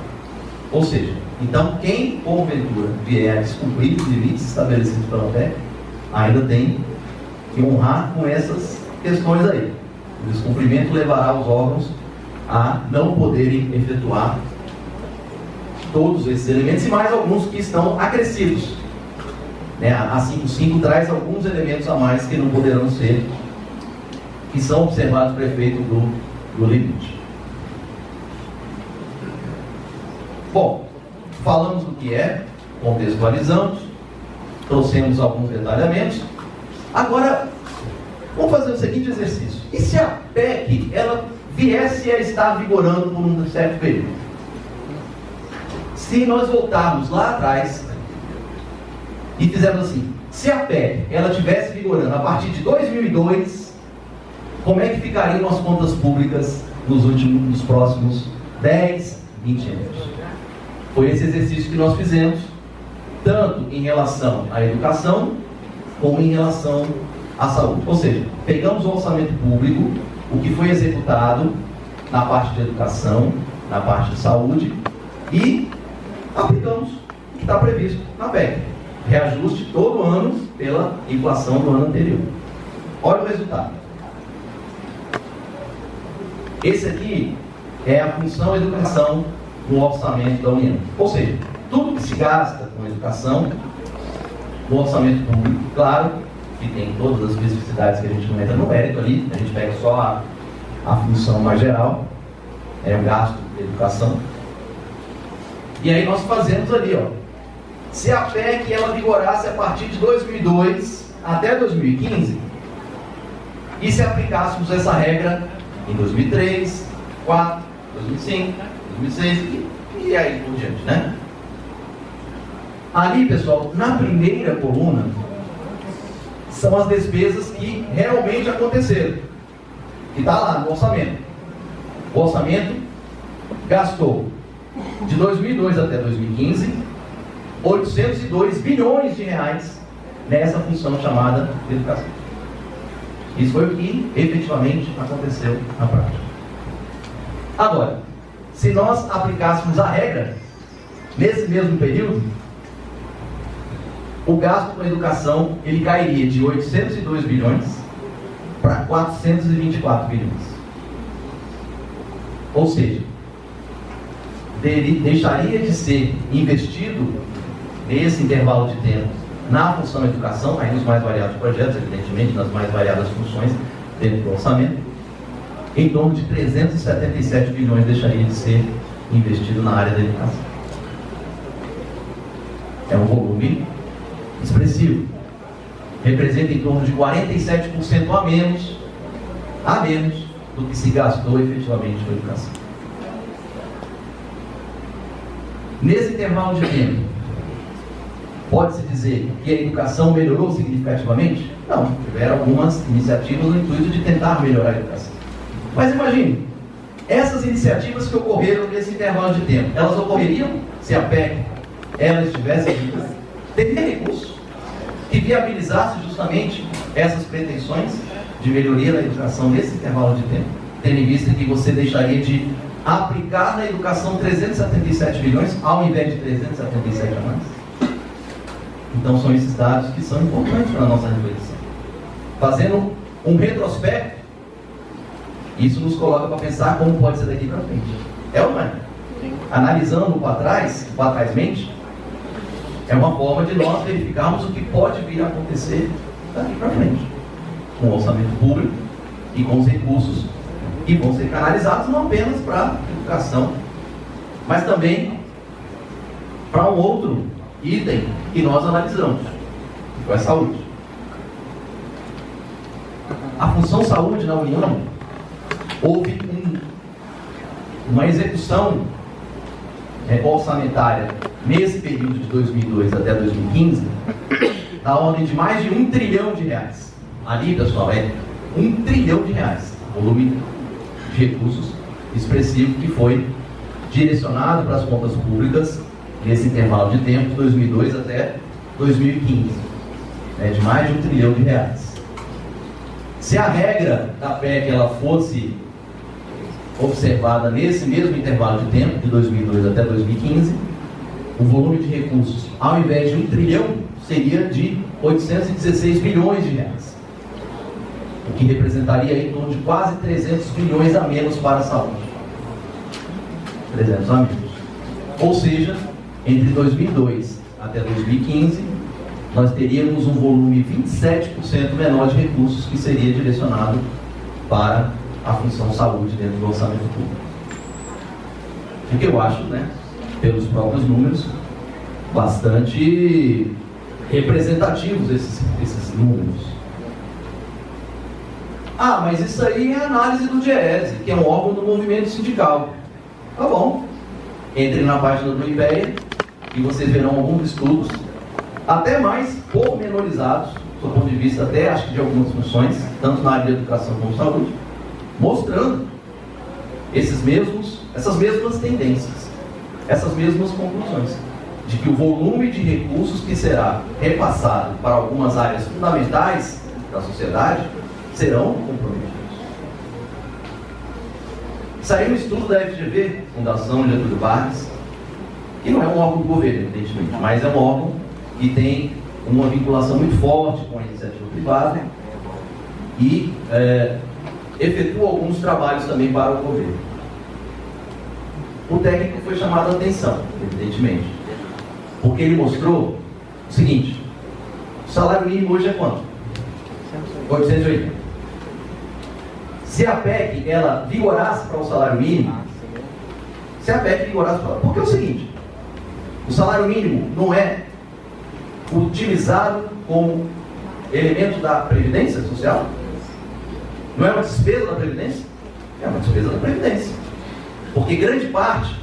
Speaker 1: Ou seja, então quem porventura vier a descumprir os limites estabelecidos pela ANPEC ainda tem que honrar com essas questões aí. O descumprimento levará os órgãos a não poderem efetuar todos esses elementos e mais alguns que estão acrescidos. A 55 traz alguns elementos a mais que não poderão ser, que são observados para efeito do limite. Bom, falamos do que é, contextualizamos, trouxemos alguns detalhamentos. Agora, vamos fazer o seguinte exercício. E se a PEC, ela viesse a estar vigorando por um certo período? Se nós voltarmos lá atrás e fizermos assim, se a PEC, ela estivesse vigorando a partir de 2002, como é que ficariam as contas públicas nos próximos 10, 20 anos? Foi esse exercício que nós fizemos, tanto em relação à educação, como em relação à saúde. Ou seja, pegamos o orçamento público, o que foi executado na parte de educação, na parte de saúde, e aplicamos o que está previsto na PEC. Reajuste todo ano pela inflação do ano anterior. Olha o resultado. Esse aqui é a função educação no orçamento da União. Ou seja, tudo que se gasta com educação no orçamento público, claro, que tem todas as especificidades que a gente não entra no mérito ali, a gente pega só a função mais geral, é o gasto de educação. E aí nós fazemos ali, ó, se a PEC ela vigorasse a partir de 2002 até 2015, e se aplicássemos essa regra em 2003, 2004, 2005, 2006 e aí por diante, né? Ali, pessoal, na primeira coluna, são as despesas que realmente aconteceram, que está lá no orçamento. O orçamento gastou, de 2002 até 2015, 802 bilhões de reais nessa função chamada educação. Isso foi o que efetivamente aconteceu na prática. Agora, se nós aplicássemos a regra, nesse mesmo período, o gasto com a educação ele cairia de 802 bilhões para 424 bilhões. Ou seja, deixaria de ser investido nesse intervalo de tempo na função educação, aí nos mais variados projetos, evidentemente, nas mais variadas funções dentro do orçamento, em torno de 377 bilhões deixaria de ser investido na área da educação. É um volume expressivo. Representa em torno de 47% a menos do que se gastou efetivamente com a educação. Nesse intervalo de tempo, pode-se dizer que a educação melhorou significativamente? Não, tiveram algumas iniciativas no intuito de tentar melhorar a educação. Mas imagine, essas iniciativas que ocorreram nesse intervalo de tempo, elas ocorreriam se a PEC ela estivesse viva? Teria recurso que viabilizasse justamente essas pretensões de melhoria da educação nesse intervalo de tempo, tendo em vista que você deixaria de aplicar na educação 377 bilhões ao invés de 377 a mais. Então são esses dados que são importantes para a nossa reflexão. Fazendo um retrospecto, isso nos coloca para pensar como pode ser daqui para frente. É ou não é? Analisando para trás mente, é uma forma de nós verificarmos o que pode vir a acontecer daqui para frente, com o orçamento público e com os recursos que vão ser canalizados não apenas para a educação, mas também para um outro item que nós analisamos, que foi a saúde. A função saúde na União, houve uma execução orçamentária nesse período de 2002 até 2015, na ordem de mais de R$1 trilhão. Ali, pessoal, é R$1 trilhão, volume de recursos expressivo que foi direcionado para as contas públicas nesse intervalo de tempo, de 2002 até 2015, de mais de R$1 trilhão. Se a regra da PEC ela fosse observada nesse mesmo intervalo de tempo, de 2002 até 2015, o volume de recursos, ao invés de R$1 trilhão, seria de 816 bilhões de reais, o que representaria em torno de quase 300 bilhões a menos para a saúde. 300 a menos. Ou seja, entre 2002 até 2015, nós teríamos um volume 27% menor de recursos que seria direcionado para a função saúde dentro do orçamento público. O que eu acho, pelos próprios números, bastante representativos esses números. Ah, mas isso aí é análise do DIEESE, que é um órgão do movimento sindical. Tá bom. Entre na página do IPEA e vocês verão alguns estudos, até mais pormenorizados, do ponto de vista até, acho que de algumas funções, tanto na área de educação como saúde, mostrando essas mesmas tendências, essas mesmas conclusões, de que o volume de recursos que será repassado para algumas áreas fundamentais da sociedade serão comprometidos. Saiu um estudo da FGV, Fundação Getúlio Vargas, que não é um órgão do governo, evidentemente, mas é um órgão que tem uma vinculação muito forte com a iniciativa privada e efetua alguns trabalhos também para o governo. O técnico foi chamado a atenção, evidentemente, porque ele mostrou o seguinte: o salário mínimo hoje é quanto? 880. Se a PEC ela vigorasse para o salário mínimo, porque é o seguinte, o salário mínimo não é utilizado como elemento da Previdência Social? Não é uma despesa da Previdência? É uma despesa da Previdência. Porque grande parte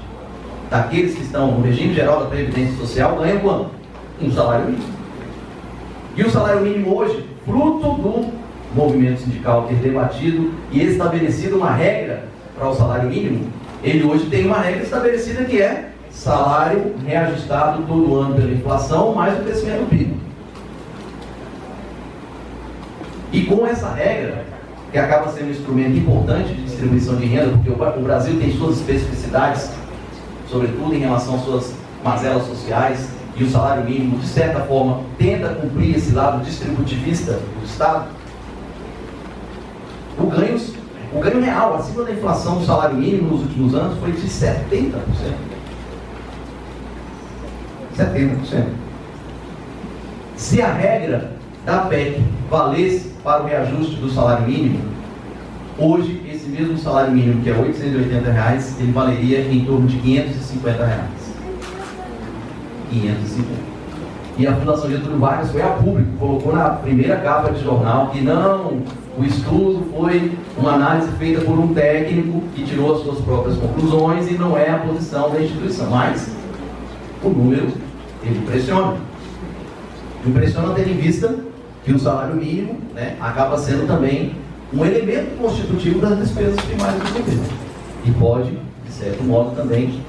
Speaker 1: daqueles que estão no regime geral da Previdência Social ganham quanto? Um salário mínimo. E o salário mínimo hoje, fruto do movimento sindical ter debatido e estabelecido uma regra para o salário mínimo, ele hoje tem uma regra estabelecida que é salário reajustado todo ano pela inflação mais o crescimento do PIB. E com essa regra, que acaba sendo um instrumento importante de distribuição de renda, porque o Brasil tem suas especificidades, sobretudo em relação às suas mazelas sociais, e o salário mínimo, de certa forma, tenta cumprir esse lado distributivista do Estado. O ganho real, acima da inflação do salário mínimo nos últimos anos, foi de 70%. 70%. Se a regra da PEC valesse para o reajuste do salário mínimo, hoje esse mesmo salário mínimo, que é R$ 880, ele valeria em torno de R$ 550. 550. E a Fundação Getúlio Vargas foi a público, colocou na primeira capa de jornal que não, o estudo foi uma análise feita por um técnico que tirou as suas próprias conclusões e não é a posição da instituição. Mas o número, ele impressiona. Impressiona tendo em vista que o salário mínimo, acaba sendo também um elemento constitutivo das despesas primárias do governo. E pode, de certo modo, também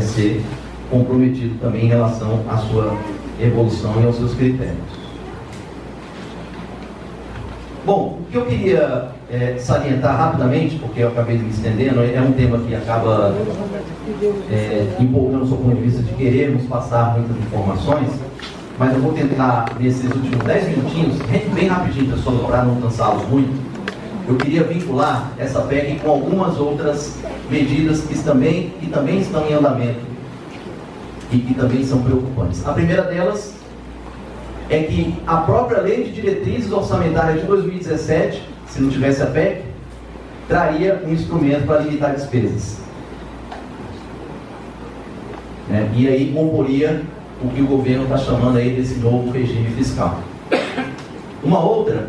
Speaker 1: ser comprometido também em relação à sua evolução e aos seus critérios. Bom, o que eu queria salientar rapidamente, porque eu acabei me estendendo, é um tema que acaba empolgando o seu ponto de vista de querermos passar muitas informações, mas eu vou tentar, nesses últimos 10 minutinhos, bem rapidinho, pessoal, para não cansá-los muito, eu queria vincular essa PEC com algumas outras medidas que também estão em andamento e que também são preocupantes. A primeira delas é que a própria Lei de Diretrizes Orçamentárias de 2017, se não tivesse a PEC, traria um instrumento para limitar despesas. E aí comporia o que o governo está chamando aí desse novo regime fiscal. Uma outra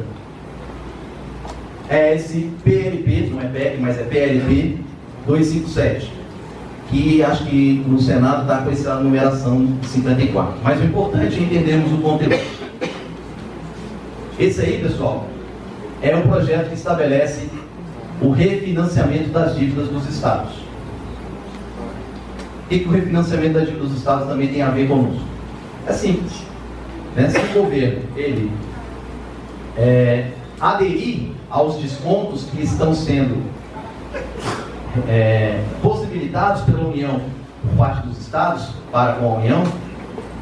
Speaker 1: é esse PLP, não é PEC, mas é PLP 257, que acho que no Senado está com essa numeração 54. Mas o importante é entendermos o conteúdo. Esse aí, pessoal, é um projeto que estabelece o refinanciamento das dívidas dos estados. E que o refinanciamento das dívidas dos estados também tem a ver conosco. É simples, né? Se o governo ele aderir aos descontos que estão sendo possibilitados pela União por parte dos estados para com a União,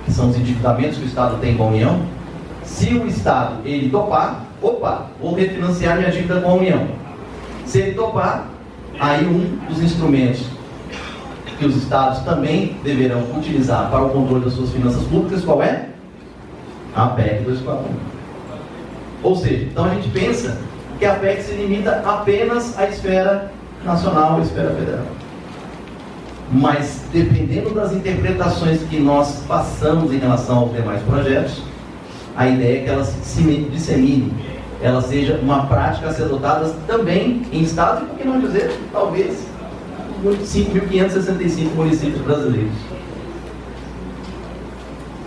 Speaker 1: que são os endividamentos que o estado tem com a União, se o estado ele topar, opa, vou refinanciar minha dívida com a União. Se ele topar, aí um dos instrumentos que os estados também deverão utilizar para o controle das suas finanças públicas, qual é? A PEC 241. Ou seja, então a gente pensa que a PEC se limita apenas à esfera nacional, à esfera federal. Mas, dependendo das interpretações que nós façamos em relação aos demais projetos, a ideia é que elas se disseminem, ela seja uma prática a ser adotada também em estados, e por que não dizer, talvez, 5.565 municípios brasileiros.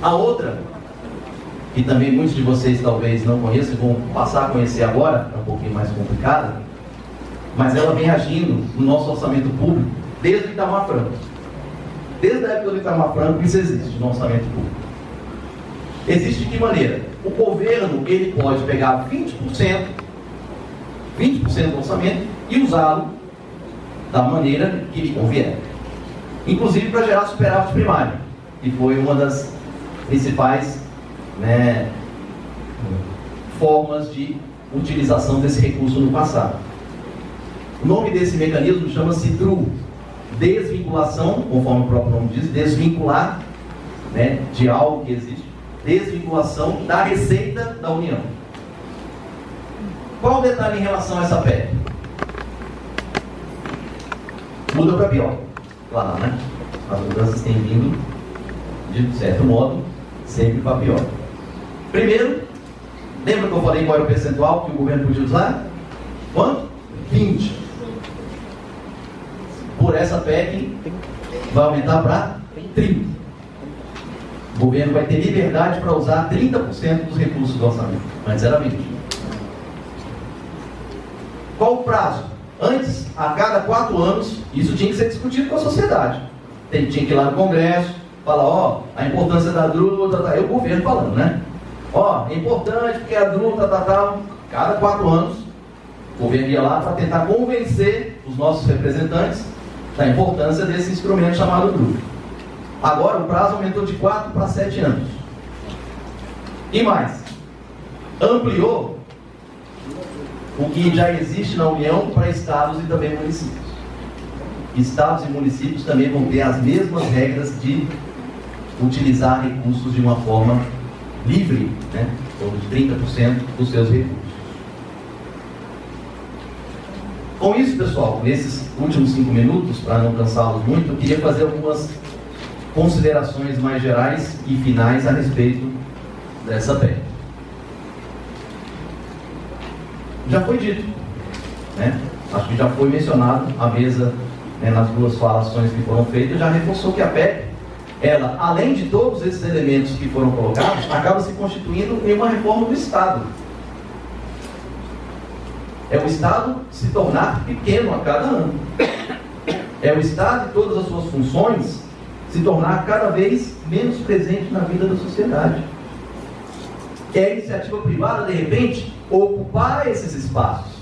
Speaker 1: A outra, que também muitos de vocês talvez não conheçam, vão passar a conhecer agora, é um pouquinho mais complicada, mas ela vem agindo no nosso orçamento público desde o Itamar Franco. Desde a época do Itamar Franco isso existe no orçamento público. Existe de que maneira? O governo ele pode pegar 20% do orçamento e usá-lo da maneira que lhe convier. Inclusive para gerar superávit primário, que foi uma das principais formas de utilização desse recurso no passado. O nome desse mecanismo chama-se DRU, desvinculação, conforme o próprio nome diz, desvincular de algo que existe, desvinculação da receita da União. Qual o detalhe em relação a essa PEC? Muda para pior, claro, né? As mudanças têm vindo, de certo modo, sempre para pior. Primeiro, lembra que eu falei qual era o percentual que o governo podia usar? Quanto? 20. Por essa PEC, vai aumentar para 30. O governo vai ter liberdade para usar 30% dos recursos do orçamento. Antes era 20. Qual o prazo? Antes, a cada 4 anos, isso tinha que ser discutido com a sociedade. Tinha que ir lá no Congresso, falar, a importância da DRU, aí o governo falando, né? É importante porque a DRU, cada 4 anos, o governo ia lá para tentar convencer os nossos representantes da importância desse instrumento chamado DRU. Agora o prazo aumentou de 4 para 7 anos. E mais, ampliou o que já existe na União para estados e também municípios. Estados e municípios também vão ter as mesmas regras de utilizar recursos de uma forma livre, ou de 30% dos seus recursos. Com isso, pessoal, nesses últimos 5 minutos, para não cansá-los muito, eu queria fazer algumas considerações mais gerais e finais a respeito dessa PEC. Já foi dito, acho que já foi mencionado, a mesa, nas duas falações que foram feitas, já reforçou que a PEC, ela, além de todos esses elementos que foram colocados, acaba se constituindo em uma reforma do Estado. É o Estado se tornar pequeno a cada ano. É o Estado e todas as suas funções se tornar cada vez menos presente na vida da sociedade. É a iniciativa privada, de repente, ocupar esses espaços.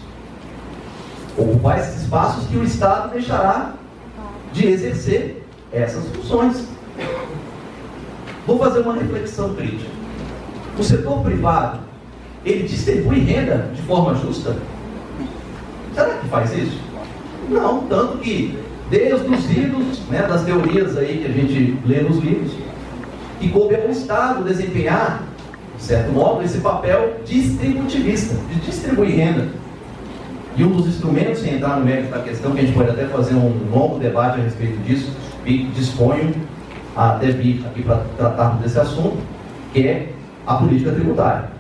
Speaker 1: Ocupar esses espaços que o Estado deixará de exercer essas funções. Vou fazer uma reflexão crítica. O setor privado, ele distribui renda de forma justa? Será que faz isso? Não, tanto que desde os idos, das teorias aí que a gente lê nos livros, que coube ao Estado desempenhar, de certo modo, esse papel distributivista, de distribuir renda. E um dos instrumentos, sem entrar no mérito da questão, que a gente pode até fazer um longo debate a respeito disso, e disponho a até vir aqui para tratarmos desse assunto, que é a política tributária,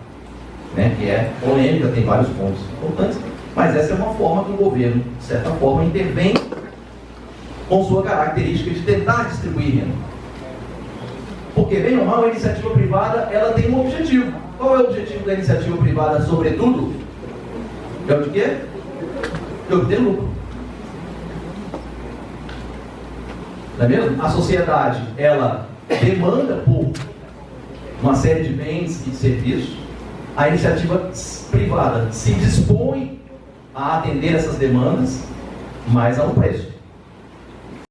Speaker 1: que é polêmica, tem vários pontos importantes, mas essa é uma forma que o governo, de certa forma, intervém com sua característica de tentar distribuir renda. Porque, bem ou mal, a iniciativa privada, ela tem um objetivo. Qual é o objetivo da iniciativa privada, sobretudo? É o de quê? De obter lucro. Não é mesmo? A sociedade, ela demanda por uma série de bens e serviços. A iniciativa privada se dispõe a atender essas demandas, mas a um preço.